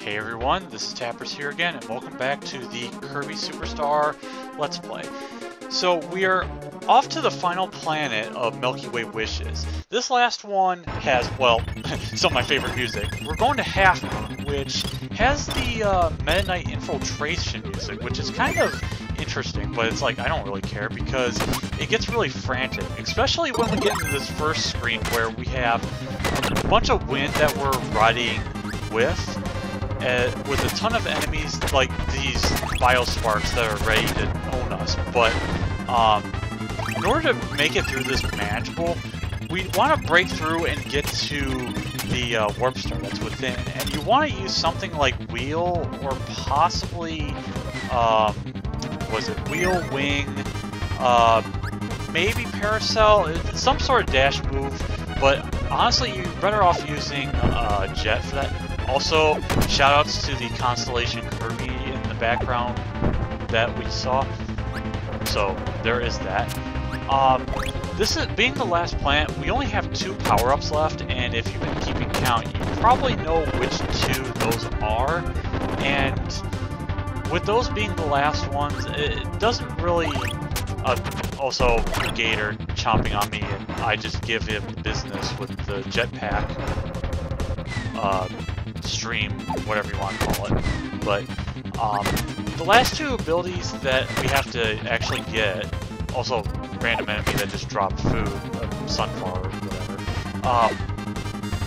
Hey everyone, this is Tappers here again, and welcome back to the Kirby Superstar Let's Play. So we are off to the final planet of Milky Way Wishes. This last one has, well, some of my favorite music. We're going to HalfNova, which has the Meta Knight infiltration music, which is kind of interesting, but it's like, I don't really care because it gets really frantic, especially when we get into this first screen where we have a bunch of wind that we're riding with a ton of enemies like these biosparks that are ready to own us. But in order to make it through this manageable, we want to break through and get to the warp star that's within, and you want to use something like wheel or possibly was it wheel, wing, maybe paracel, some sort of dash move. But honestly, you're better off using jet for that. Also, shoutouts to the constellation Kirby in the background that we saw. So there is that. This is being the last planet. We only have 2 power-ups left, and if you've been keeping count, you probably know which 2 those are. And with those being the last ones, it doesn't really. Also, Gator chomping on me, and I just give him the business with the jetpack. Stream, whatever you want to call it. But the last 2 abilities that we have to actually get, also random enemy that just dropped food, sunflower or whatever.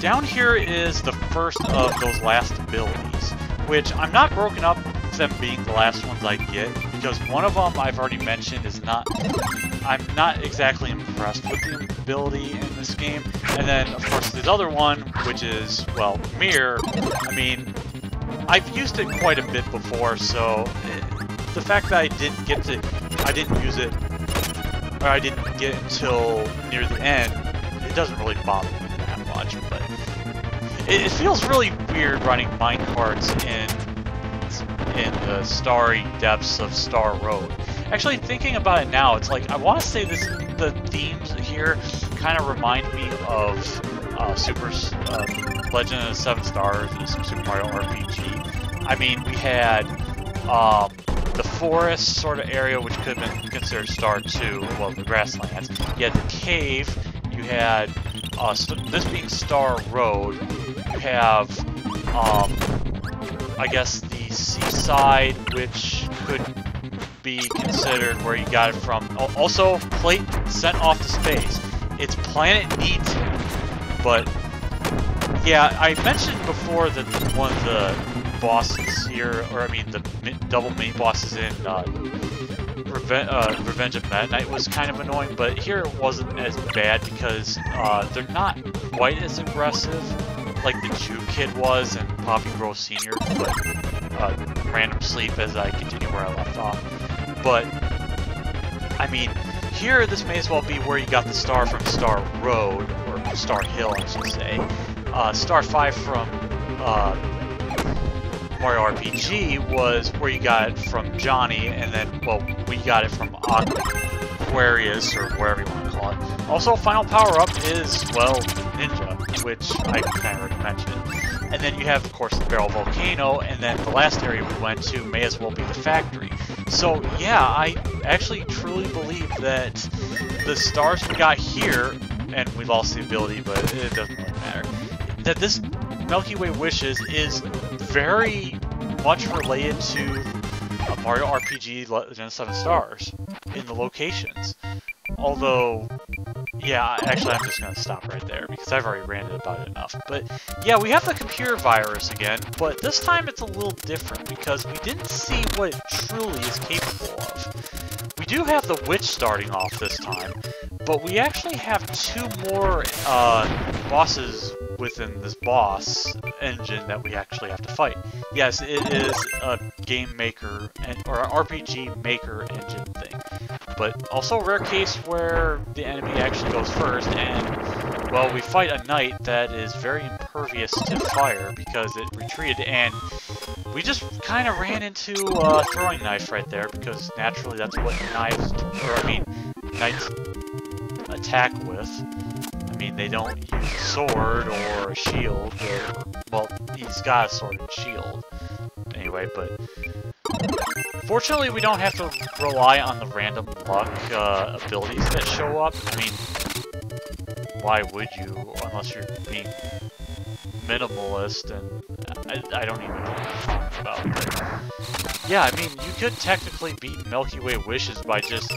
Down here is the first of those last abilities, which I'm not broken up them being the last ones I get, because one of them I've already mentioned is not, I'm not exactly impressed with the ability in this game. And then, of course, the other one, which is, well, Mirror, I mean, I've used it quite a bit before, so the fact that I didn't use it, or I didn't get it until near the end, it doesn't really bother me that much. But it feels really weird running minecarts in the starry depths of Star Road. Actually, thinking about it now, it's like, I want to say the themes here kind of remind me of Legend of the 7 Stars, Super Mario RPG. I mean, we had the forest sort of area, which could have been considered Star 2, well, the grasslands. You had the cave, you had this being Star Road, you have, I guess, the seaside, which could be considered where you got it from. Also, plate sent off to space. It's planet needs it. But yeah, I mentioned before that one of the bosses here, or I mean the double mini bosses in Revenge of Meta Knight was kind of annoying, but here it wasn't as bad because they're not quite as aggressive like the Jew Kid was and Poppy Rose Sr., but random sleep as I continue where I left off. But, I mean, here this may as well be where you got the star from Star Road, or Star Hill, I should say. Star 5 from Mario RPG was where you got it from Johnny, and then, well, we got it from Aquarius, or wherever you want to call it. Also, final power-up is, well, Ninja, which I kind of already mentioned. And then you have, of course, the Barrel Volcano, and then the last area we went to may as well be the factory. So, yeah, I actually truly believe that the stars we got here, and we lost the ability, but it doesn't really matter, that this Milky Way Wishes is very much related to Mario RPG Legend of 7 Stars in the locations. Although, yeah, actually I'm just going to stop right there because I've already ranted about it enough. But yeah, we have the computer virus again, but this time it's a little different because we didn't see what it truly is capable of. We do have the witch starting off this time, but we actually have 2 more bosses within this boss engine that we actually have to fight. Yes, it is a game maker or an RPG maker engine thing, but also a rare case where the enemy actually goes first, and well, we fight a knight that is very impervious to fire because it retreated, and we just kind of ran into a throwing knife right there because naturally that's what knights attack with. I mean, they don't use a sword or a shield or Well, he's got a sword and shield. Anyway, but fortunately we don't have to rely on the random luck abilities that show up. I mean, why would you, unless you're being minimalist, and I don't even know what you're talking about. But yeah, I mean, you could technically beat Milky Way wishes by just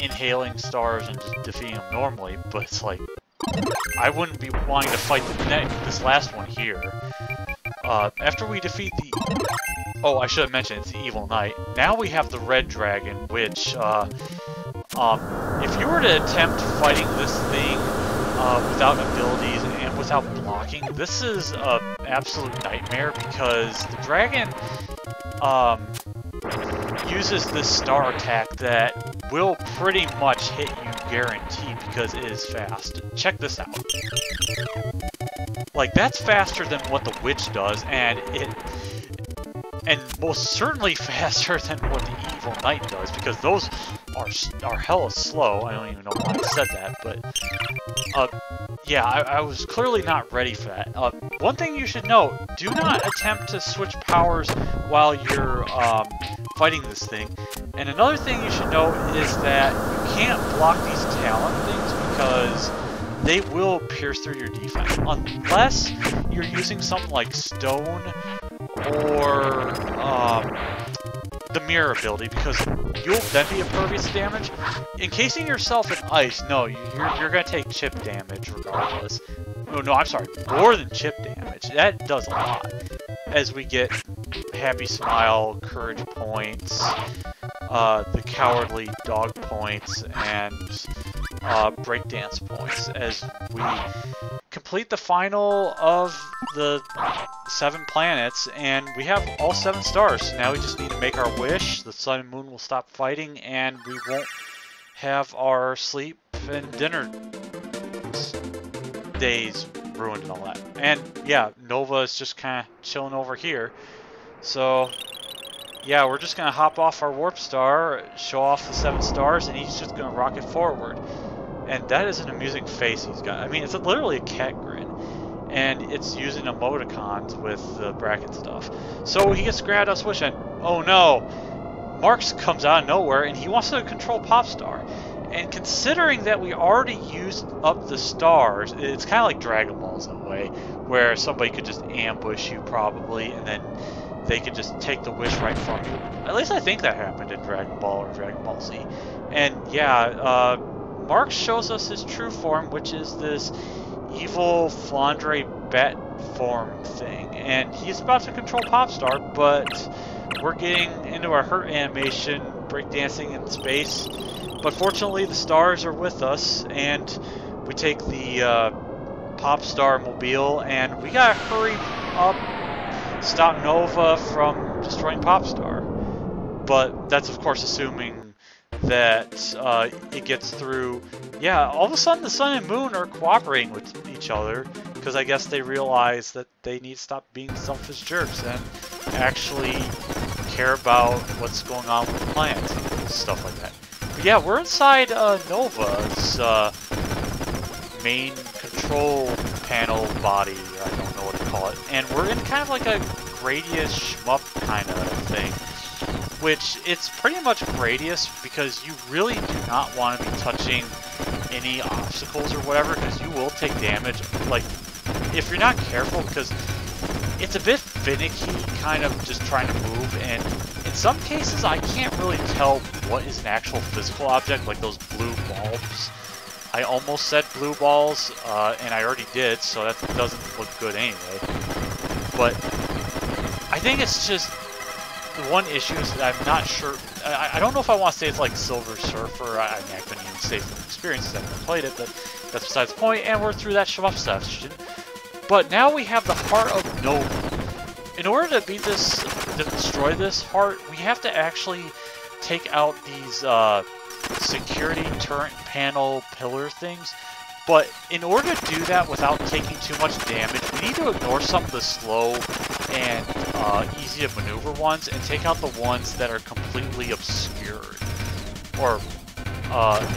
inhaling stars and just defeating them normally, but it's like, I wouldn't be wanting to fight this last one here. After we defeat the... Oh, I should have mentioned, it's the Evil Knight. Now we have the Red Dragon, which, if you were to attempt fighting this thing without abilities and without blocking, this is an absolute nightmare, because the dragon uses this star attack that will pretty much hit you guaranteed, because it is fast. Check this out. Like, that's faster than what the witch does, and most certainly faster than what the Evil Knight does, because those are hella slow. I don't even know why I said that, but yeah, I was clearly not ready for that. One thing you should know, do not attempt to switch powers while you're fighting this thing. And another thing you should know is that you can't block these talent things, because they will pierce through your defense, unless you're using something like stone or the mirror ability, because you'll then be impervious to damage. Encasing yourself in ice, no, you're gonna take chip damage regardless. No, I'm sorry, more than chip damage. That does a lot. As we get Happy Smile, Courage points, the Cowardly Dog points, and Breakdance points, as we complete the final of the 7 planets, and we have all 7 stars. So now we just need to make our wish, the sun and moon will stop fighting, and we won't have our sleep and dinner days ruined and all that. And yeah, Nova is just kind of chilling over here. So yeah, we're just going to hop off our warp star, show off the 7 stars, and he's just going to rocket forward. And that is an amusing face he's got. I mean, it's literally a cat grin. And it's using emoticons with the bracket stuff. So he gets grabbed out switch, and oh no! Marx comes out of nowhere, and he wants to control Popstar. And considering that we already used up the stars, it's kind of like Dragon Balls in a way, where somebody could just ambush you probably, and then they could just take the wish right from you. At least I think that happened in Dragon Ball or Dragon Ball Z. And yeah, Marx shows us his true form, which is this evil Flandre bat form thing. And he's about to control Popstar, but we're getting into our hurt animation, breakdancing in space. But fortunately, the stars are with us, and we take the Popstar mobile, and we gotta hurry up, stop Nova from destroying Popstar. But that's of course assuming that it gets through. Yeah, all of a sudden the sun and moon are cooperating with each other, because I guess they realize that they need to stop being selfish jerks and actually care about what's going on with the planet and stuff like that. But yeah, we're inside Nova's main control panel body, I don't know what to call it, and we're in kind of like a Gradius shmup kind of thing, which it's pretty much Gradius because you really do not want to be touching any obstacles or whatever, because you will take damage, like, if you're not careful, because it's a bit finicky, kind of just trying to move, and in some cases I can't really tell what is an actual physical object, like those blue bulbs. I almost said blue balls, and I already did, so that doesn't look good anyway. But I think it's just, the one issue is that I'm not sure, I don't know if I want to say it's like Silver Surfer. I mean, I couldn't even say from experience because I haven't played it, but that's besides the point, and we're through that shmup section. But now we have the Heart of Nova. In order to beat this, to destroy this heart, we have to actually take out these security turret panel pillar things. But in order to do that without taking too much damage, we need to ignore some of the slow and easy to maneuver ones and take out the ones that are completely obscured. Or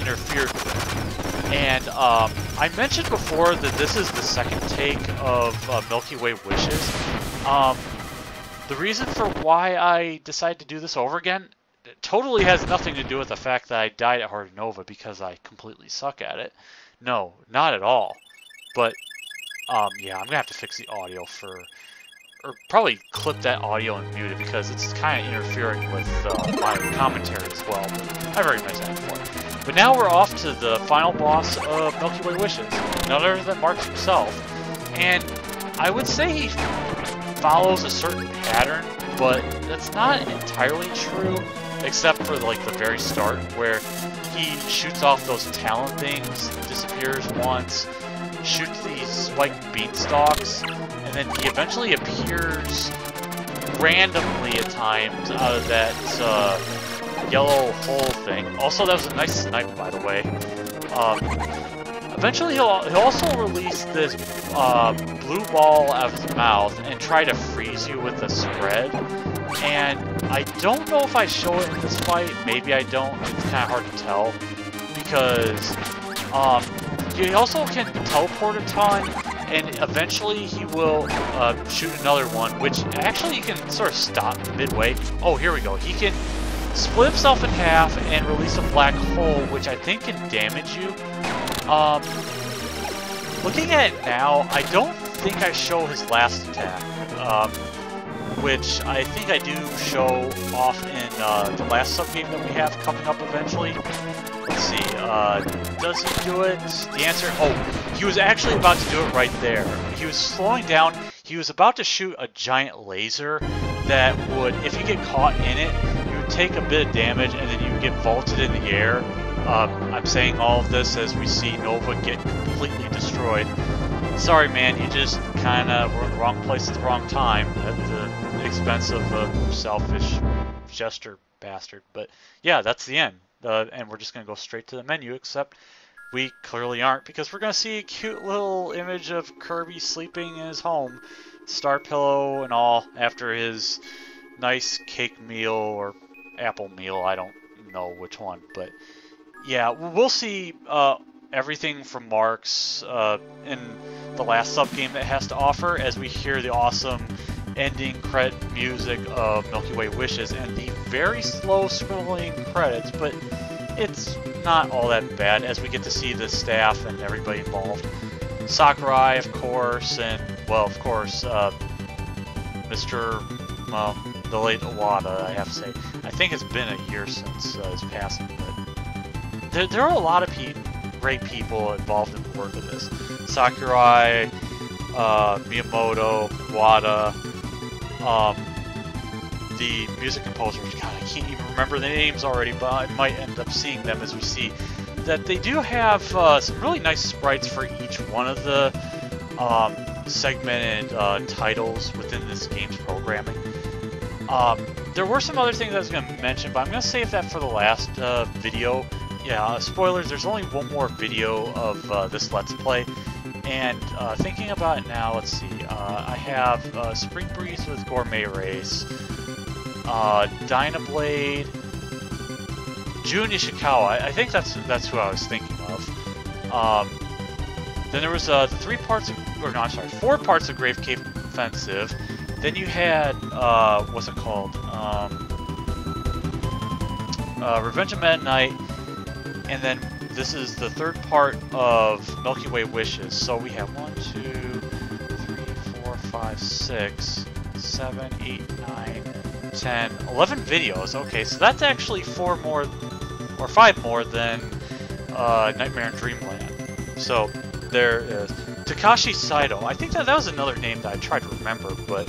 interfered with. And I mentioned before that this is the second take of Milky Way Wishes. The reason for why I decided to do this over again totally has nothing to do with the fact that I died at HalfNova because I completely suck at it. No, not at all. But yeah, I'm gonna have to fix the audio or probably clip that audio and mute it because it's kind of interfering with my commentary as well. I've already mentioned that before. But now we're off to the final boss of Milky Way Wishes, none other than Marx himself. And I would say he follows a certain pattern, but that's not entirely true, except for like the very start where he shoots off those talent things, disappears once, shoots these spiked beanstalks, and then he eventually appears randomly at times out of that yellow hole thing. Also, that was a nice snipe, by the way. Eventually, he'll also release this blue ball out of his mouth and try to freeze you with a spread. And I don't know if I show it in this fight. Maybe I don't. It's kind of hard to tell because he also can teleport a ton, and eventually he will shoot another one, which actually he can sort of stop midway. Oh, here we go. He can split himself in half and release a black hole, which I think can damage you. Looking at it now, I don't think I show his last attack, which I think I do show off in the last sub-game that we have coming up eventually. Let's see, does he do it? The answer, oh, he was actually about to do it right there. He was slowing down, he was about to shoot a giant laser that would, if you get caught in it, you would take a bit of damage and then you would get vaulted in the air. I'm saying all of this as we see Nova get completely destroyed. Sorry man, you just kinda were in the wrong place at the wrong time at the expense of a selfish jester bastard. But yeah, that's the end. And we're just going to go straight to the menu, except we clearly aren't, because we're going to see a cute little image of Kirby sleeping in his home, star pillow and all, after his nice cake meal or apple meal. I don't know which one, but yeah, we'll see everything from Marx in the last sub-game that has to offer as we hear the awesome ending credit music of Milky Way Wishes and the very slow scrolling credits, but it's not all that bad as we get to see the staff and everybody involved. Sakurai, of course, and, well, of course, Mr. the late Iwata, I have to say. I think it's been a year since his passing, but there are a lot of great people involved in the work of this. Sakurai, Miyamoto, Iwata, the music composers. God, I can't even remember the names already, but I might end up seeing them as we see that they do have some really nice sprites for each one of the segmented titles within this game's programming. There were some other things I was going to mention, but I'm going to save that for the last video. Yeah, spoilers, there's only one more video of this Let's Play. And thinking about it now, let's see, I have Spring Breeze with Gourmet Race, Dynablade, Jun Ishikawa, I think that's who I was thinking of. Then there was 4 parts of Grave Cave Offensive. Then you had, what's it called? Revenge of Meta Knight, and then this is the third part of Milky Way Wishes. So we have 1, 2, 3, 4, 5, 6, 7, 8, 9, 10, 11 videos. Okay, so that's actually 4 more, or 5 more than Nightmare in Dreamland. So there is Takashi Saito. I think that was another name that I tried to remember, but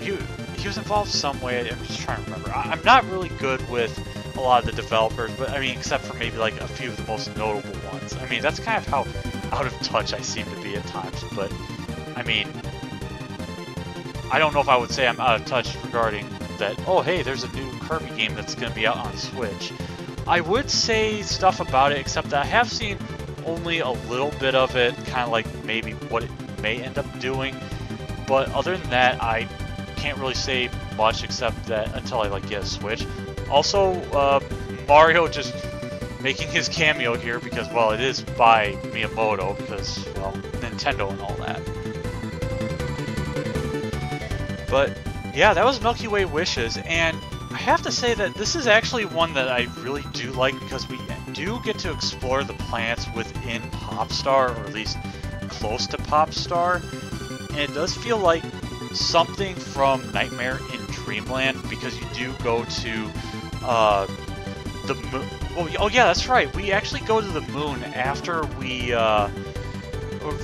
he was involved some way. I'm just trying to remember. I'm not really good with a lot of the developers, but I mean, except for maybe like a few of the most notable ones. I mean, that's kind of how out of touch I seem to be at times, but I mean, I don't know if I would say I'm out of touch regarding that, oh hey, there's a new Kirby game that's going to be out on Switch. I would say stuff about it, except that I have seen only a little bit of it, kind of like maybe what it may end up doing, but other than that, I can't really say much except that until I like get a Switch. Also, Mario just making his cameo here because, well, it is by Miyamoto because, well, Nintendo and all that. But yeah, that was Milky Way Wishes, and I have to say that this is actually one that I really do like because we do get to explore the planets within Popstar, or at least close to Popstar, and it does feel like something from Nightmare in Dreamland because you do go to the moon. Oh yeah, that's right. We actually go to the moon after we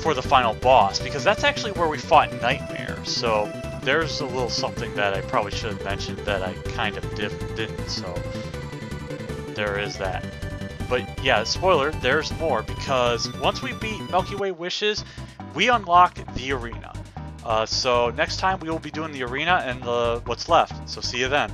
for the final boss because that's actually where we fought Nightmare. So there's a little something that I probably should have mentioned that I kind of didn't. So there is that. But yeah, spoiler, there's more because once we beat Milky Way Wishes, we unlock the arena. So next time we will be doing the arena and what's left. So see you then.